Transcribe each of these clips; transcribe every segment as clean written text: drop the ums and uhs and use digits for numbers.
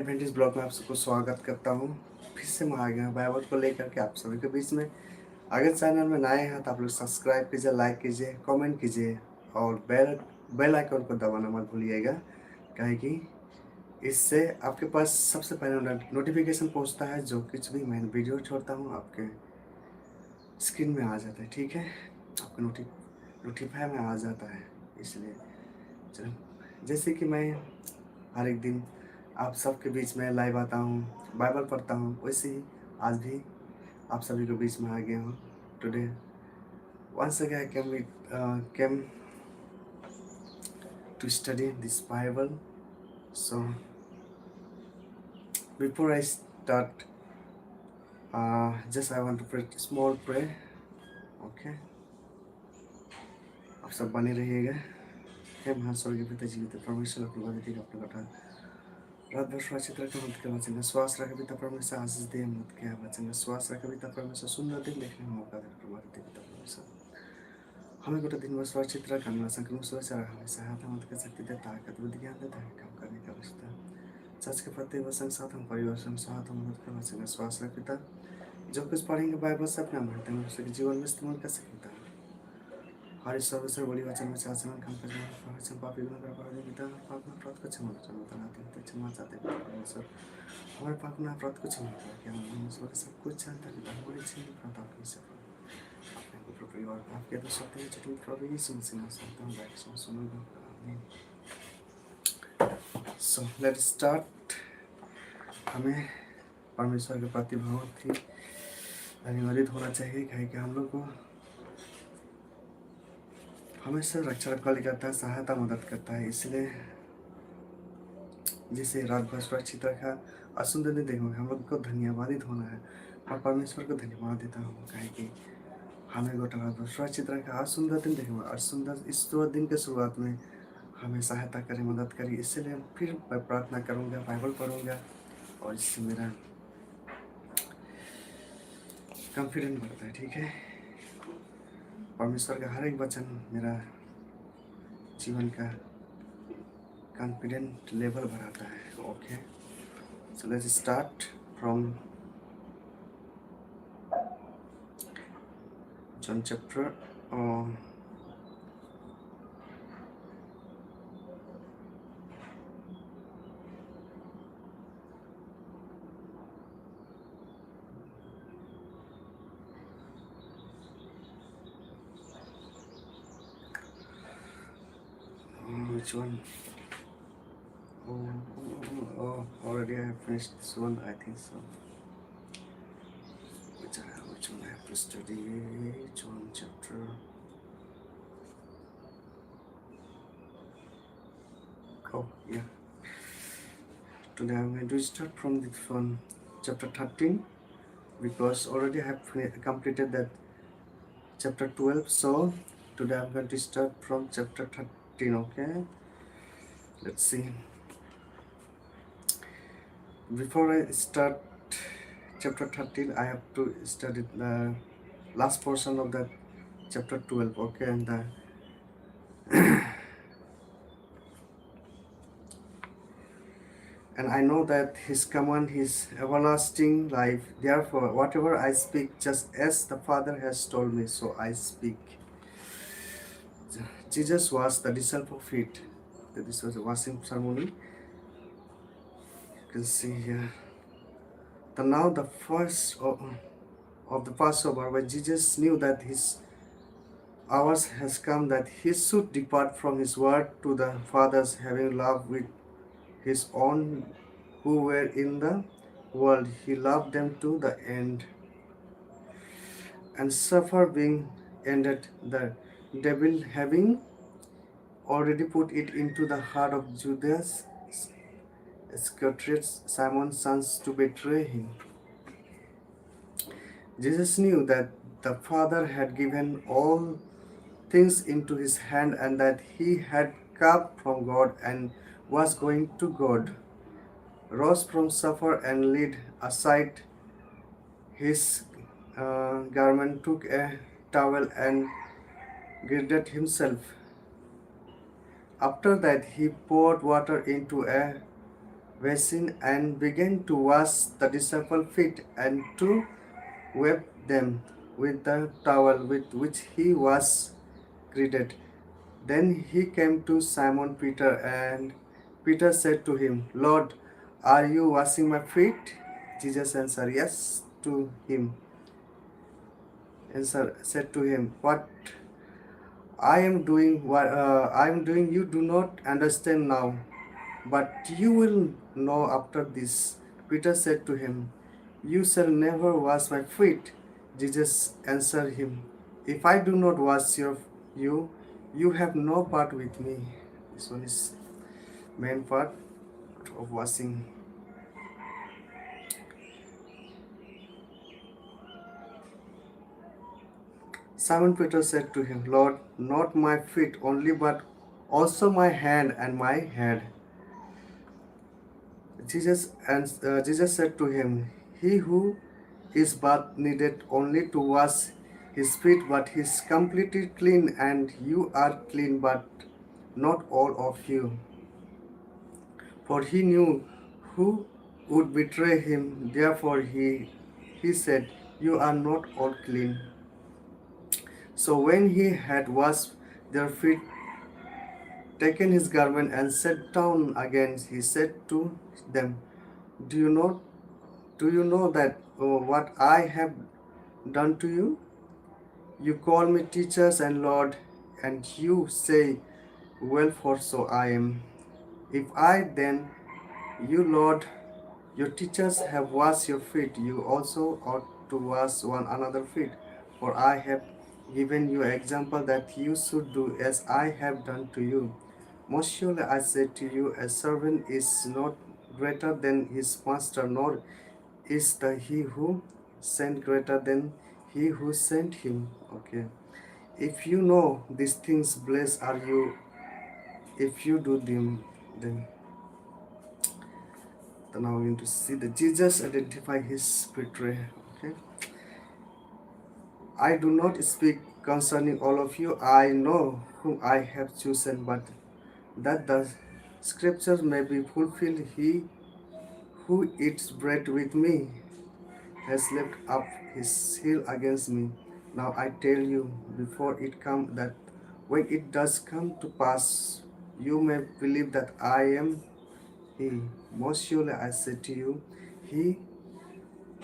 Adventist blog में आप सबको स्वागत करता हूँ। फिर से मैं आ गया हूँ बाइबल को लेकर के आप सभी के बीच में। अगर चैनल में नए हैं तो आप लोग सब्सक्राइब कीजिए, लाइक कीजिए, कमेंट कीजिए और बेल आइकन को दबाना मत भूलिएगा, काहे कि इससे आपके पास सबसे पहले नोटिफिकेशन पहुँचता है। जो कुछ भी मैं वीडियो छोड़ता हूँ आपके स्क्रीन में आ जाता है, ठीक है, आपको नोटिफाई में आ जाता है। इसलिए चलो, जैसे कि मैं हर एक दिन आप सबके बीच में लाइव आता हूँ, बाइबल पढ़ता हूँ, वैसे ही आज भी आप सभी के बीच में आ गया हूँ। Today once again I came to study this Bible. So before I start, just I want to pray small prayer. Okay, आप सब बने रहिएगा। हे महान स्वर्गीय पिता जीवित परमेश्वर, आपको धन्यवाद देगा अपना कथा रात भर सुरक्षित रखे, मत के बचेंगे श्वास रखे पिता परमेश्वर, आशीष दे मत के बचेंगे श्वास रखे पिता परमेश्वर, सुंदर दिन देखने में मौका दे हमारे पिता परमेश्वर। हमें गोटे दिन में सुरक्षित रख, हमारा संक्रमण सुरक्षा रख, हमें सहायता मत कर सकती दे, ताकत बुद्धि ज्ञान देता है काम करने का आवश्यकता। सच के प्रत्येक वचन साथ हम परिवार संग साथ हम मदद कर बचेंगे श्वास रख पिता। जो कुछ पढ़ेंगे बाइबल से अपना महत्व में उसके जीवन में इस्तेमाल कर सकता है। हमारे सर्वस्व बड़ी वचन में आचरण काम कर वचन पापी गुना कर पावे पिता, पाप में अपराध को क्षमा कर बताते हैं, क्षमा चाहते हैं परमेश्वर। हमारे पाप में अपराध को क्षमा कर क्या परमेश्वर सब कुछ जानता है पिता, हमारी छीन अपराध आपकी से अपने को परिवार को आपके तो सत्य है चटुल प्रभु यीशु मसीह नाम से हम बैठ सुनो। So let's start. हमें परमेश्वर के प्रति बहुत ही धन्यवादित होना चाहिए, कि हम लोग को हमेशा रक्षा रखवाली करता है, सहायता मदद करता है। इसलिए जिसे रात भर सुरक्षित रखा और सुंदर दिन देखोगे, हम लोग को धन्यवादित होना है और परमेश्वर को धन्यवाद देता हूँ, कहे कि हमें गोटा रात भर सुरक्षित रखा और सुंदर दिन देखोगे और सुंदर इस दिन के शुरुआत में हमें सहायता करे, मदद करे। इसलिए फिर मैं प्रार्थना करूँगा, बाइबल पढ़ूँगा और इससे मेरा कॉन्फिडेंस बढ़ता है, ठीक है। परमेश्वर का हर एक वचन मेरा जीवन का कॉन्फिडेंट लेवल बढ़ाता है। Okay, so let's start from John chapter which one? Already I have finished this one, I think so. Which one I have to study? John chapter. Oh yeah. Today I'm going to start from this one, chapter 13, because already I have completed that chapter 12. So today I'm going to start from chapter 13. Okay. Let's see. Before I start chapter 13, I have to study the last portion of that chapter 12. Okay, and and I know that his command is everlasting life. Therefore, whatever I speak, just as the Father has told me, so I speak. Jesus was the disciple of feet. This was a washing ceremony. You can see here. Now the first of the Passover, when Jesus knew that his hours has come, that he should depart from his word to the Father's, having loved with his own who were in the world, he loved them to the end. And suffer being ended, the devil having already put it into the heart of Judas Iscariot, Simon's son, to betray him. Jesus knew that the Father had given all things into his hand, and that he had come from God and was going to God, rose from supper and laid aside his garment, took a towel and girded himself. After that he poured water into a basin and began to wash the disciples' feet and to wipe them with the towel with which he was girded. Then he came to Simon Peter, and Peter said to him, Lord, are you washing my feet? Jesus answered, Yes to him. Answer said to him, What I am doing you do not understand now, but you will know after this. Peter said to him, You shall never wash my feet. Jesus answered him, If I do not wash you, you have no part with me. This one is main part of washing. Simon Peter said to him, Lord, not my feet only, but also my hand and my head. Jesus said to him, He who is but needed only to wash his feet, but he is completely clean, and you are clean, but not all of you. For he knew who would betray him. Therefore he said, You are not all clean. So when he had washed their feet, taken his garment, and sat down again, he said to them, Do you know that what I have done to you? You call me teachers and Lord, and you say, Well, for so I am. If I then, you Lord, your teachers have washed your feet, you also ought to wash one another's feet. For I have given you an example that you should do as I have done to you. Most surely I say to you, a servant is not greater than his master, nor is the he who sent greater than he who sent him. Okay. If you know these things, blessed are you if you do them. Then now we're going to see that Jesus identify his betrayer. Okay. I do not speak concerning all of you. I know whom I have chosen, but that the scriptures may be fulfilled. He who eats bread with me has lifted up his heel against me. Now I tell you before it come that when it does come to pass, you may believe that I am he. Most surely I say to you, he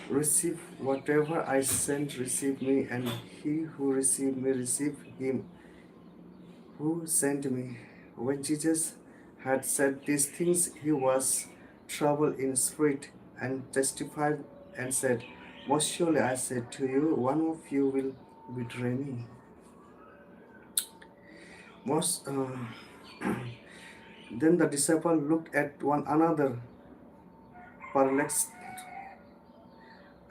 receive whatever I sent receive me, and he who received me receive him who sent me. When Jesus had said these things, he was troubled in spirit and testified and said, Most surely I said to you, one of you will betray me. Most Then the disciples looked at one another, perplexed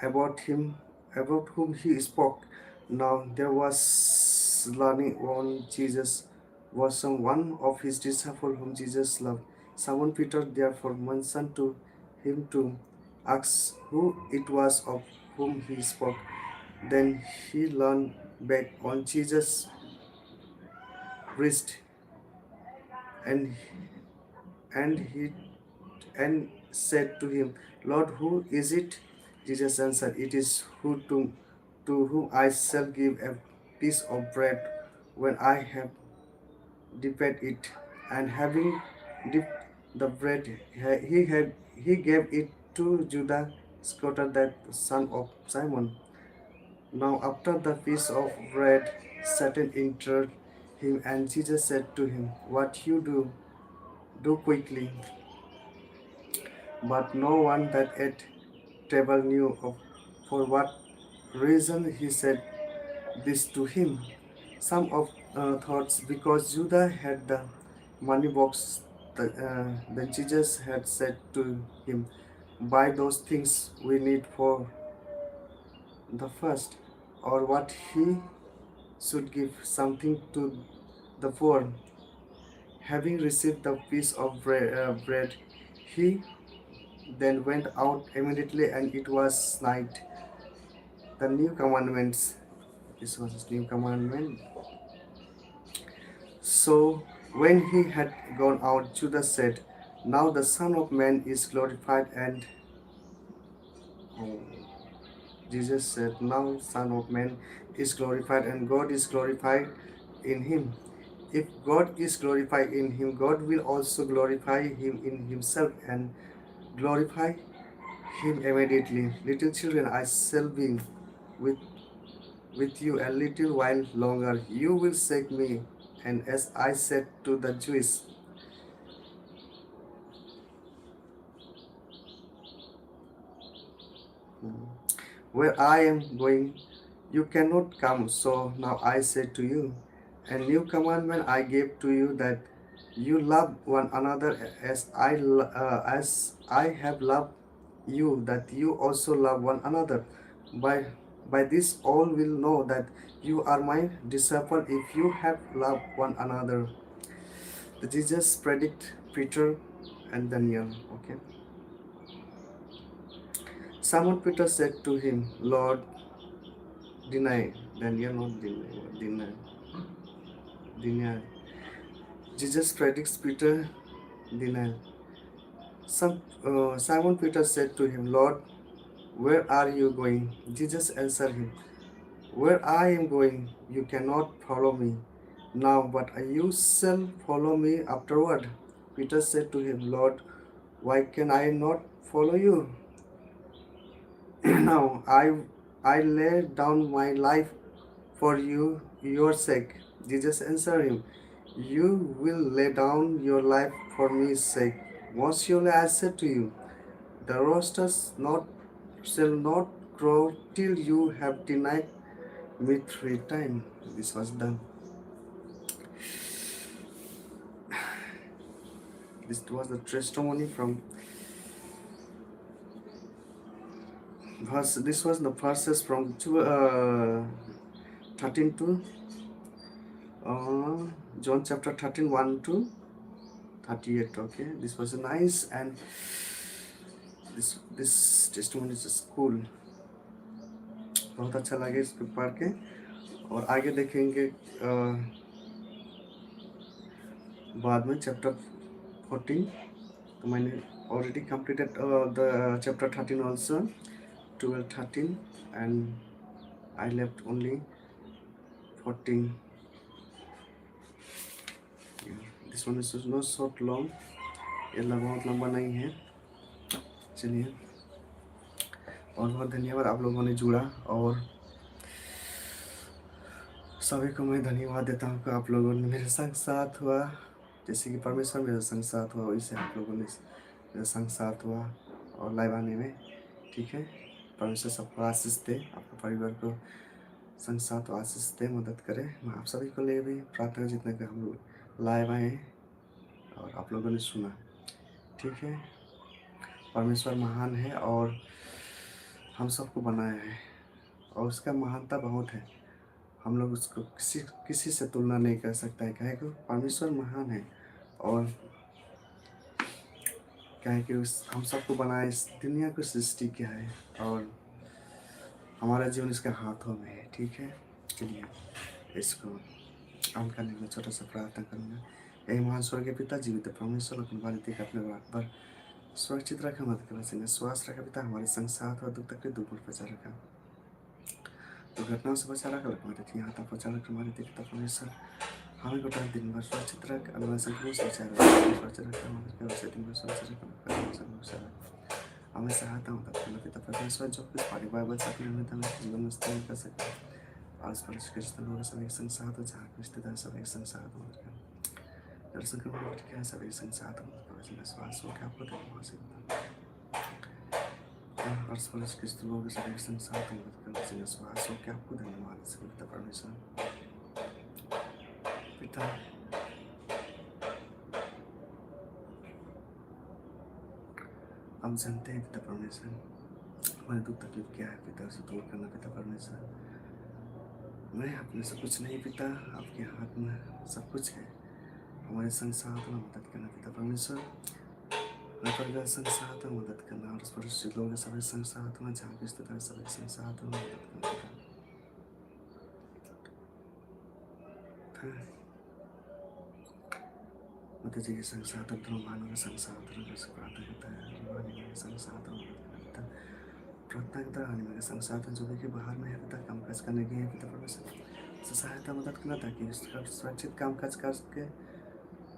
about him, about whom he spoke. Now there was learning on Jesus was one of his disciples whom Jesus loved. Simon Peter therefore mentioned to him to ask who it was of whom he spoke. Then he leaned back on Jesus' wrist and and he and said to him, Lord, who is it? Jesus answered, It is to whom I shall give a piece of bread when I have dipped it. And having dipped the bread, he gave it to Judas Iscariot, that son of Simon. Now after the piece of bread, Satan entered him, and Jesus said to him, What you do quickly. But no one that at table knew for what reason he said this to him. Some of thoughts because Judah had the money box, then Jesus had said to him, Buy those things we need for the first, or what he should give something to the poor. Having received the piece of bread, he then went out immediately, and it was night. The new commandments. This was his new commandment. So when he had gone out, Judas said, Now the Son of Man is glorified and oh, Jesus said, now Son of Man is glorified and God is glorified in him. If God is glorified in him, God will also glorify him in himself and glorify him immediately. Little children, I shall be with, with you a little while longer. You will seek me. And as I said to the Jews, where I am going, you cannot come. So now I say to you, a new commandment I gave to you, that you love one another as I have loved you, that you also love one another. By by this all will know that you are my disciple, if you have loved one another. The Jesus predict Peter and Daniel. Okay. Simon Peter said to him, Lord, deny. Daniel, not deny. Deny. Jesus predicts Peter denial. Simon Peter said to him, Lord, where are you going? Jesus answered him, where I am going, you cannot follow me now, but you shall follow me afterward. Peter said to him, Lord, why can I not follow you? Now I lay down my life for your sake. Jesus answered him, you will lay down your life for me's sake. Most surely I said to you, the roosters shall not crow till you have denied me 3 times. This was done. This was the testimony from verse. This was the verses from 13 to John chapter 13, 1 to 38. Okay, this was nice, and this testimony is cool. बहुत अच्छा लगे इसको पढ़ के, और आगे देखेंगे बाद में चैप्टर 14. तो मैंने already completed the chapter 13 also, 12, 13, and I left only 14. This one is not so long, ये बहुत लंबा नहीं है. चलिए, बहुत बहुत धन्यवाद आप लोगों ने जुड़ा, और सभी को मैं धन्यवाद देता हूँ कि आप लोगों ने मेरे संग साथ हुआ. जैसे कि परमेश्वर मेरे संग साथ हुआ, वैसे आप लोगों ने मेरे संग साथ हुआ और लाइव आने में. ठीक है, परमेश्वर सबको आशीष दे, आपके परिवार को संग साथ आशीष दे, मदद करे. मैं आप सभी को लिए भी प्रार्थना, जितने कि हम लोग लाइव आए और आप लोगों ने सुना. ठीक है, परमेश्वर महान है और हम सबको बनाया है, और उसका महानता बहुत है. हम लोग उसको किसी से तुलना नहीं कर सकता है. कहे कि परमेश्वर महान है, और कहे कि हम सबको बनाया, इस दुनिया को सृष्टि किया है, और हमारा जीवन इसके हाथों में है. ठीक है, चलिए इसको अंत करने में छोटा सा प्रार्थना करूँगा. यही महान स्वर्गीय पिता, जीवित परमेश्वर, अपने बालिका के अपने बात पर सुरक्षित रखा, मत कर बचेंगे. श्वास रखा पिता, हमारे संग साथ और दुख तक दूर बचा रखा, दुर्घटनाओं से बचा रखा, हमारे थी यहाँ तक बचा रखा. हमारे पिता परमेश्वर, हमें गोटा दिन भर सुरक्षित रख, अनुमान संतोष बचा रखा, हमारे दिन भर सुरक्षित रखा, हमें सहायता मदद करना पिता परमेश्वर. जो कुछ परिवार बचा के हमें तब जीवन में स्थान कर सके, आस पास के रिश्ते लोग सब एक संग साथ हो, जहाँ के रिश्तेदार सब एक संग साथ हो, दर्शन करने के सब एक संग साथ हो. विश्वास हो कि आपको धन्यवाद से आस पास के रिश्ते लोग सब एक संग साथ हो, विश्वास हो कि आपको धन्यवाद से पिता परमेश्वर. पिता हम जानते हैं पिता परमेश्वर, हमारे दुख तकलीफ क्या है पिता, उसे दूर करना पिता परमेश्वर. मैं अपने से कुछ नहीं पिता, आपके हाथ में सब कुछ है. हमारे संग साथ में मदद करना पिता परमेश्वर, हमारे परिवार संग साथ में मदद करना, और परिचित लोग सभी संग साथ में, जहाँ भी स्थित है सभी संग साथ में मदद करना पिता. माता जी के संग साथ मानव के संग साथ प्रार्थना करता है, के संग साथ पिता प्रार्थना करता है, के संग साथ जो भी बाहर में है पिता काम काज करने गए हैं पिता परमेश्वर से सहायता मदद करना ताकि उसका सुरक्षित काम काज करके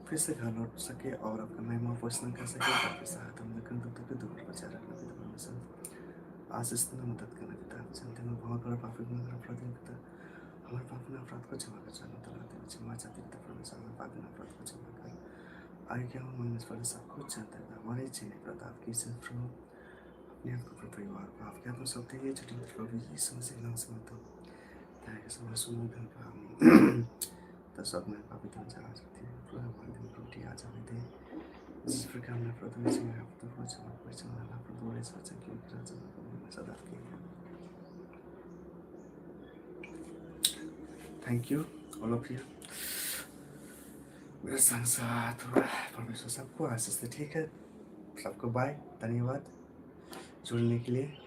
फिर से घर लौट सके और अपना महिमा पोषण कर सके, ताकि सहायता मदद करना तब तक दूर बचा रखना पिता परमेश्वर आशीष देना मदद करना पिता जानते हैं बहुत बड़ा पापी गुनाह अपराध है पिता हमारे पाप ने अपराध को क्षमा कर जाना तलाते क्षमा चाहते पिता परमेश्वर हमारे पाप ने अपराध को क्षमा कर आगे क्या हो मन में पहले सब कुछ जानता है हमारे इच्छा प्रताप की सिर्फ प्रभु अपने आप को परिवार को आपके हाथ में सब देंगे छुट्टी प्रभु यीशु मसीह नाम से मत ताकि समय सुनो धन पाओ तो सब में पापी धन जा सकते हैं प्रभु हमारे दिन रोटी आ जाने दे जिस प्रकार हमने प्रथम से आप तो कुछ हम परिचय ना प्रभु ऐसा वचन की राजा में सदा के thank you all of you मेरे संग साथ परमेश्वर सबको आशीष दे। ठीक है, सबको बाय, धन्यवाद जुड़ने के लिए।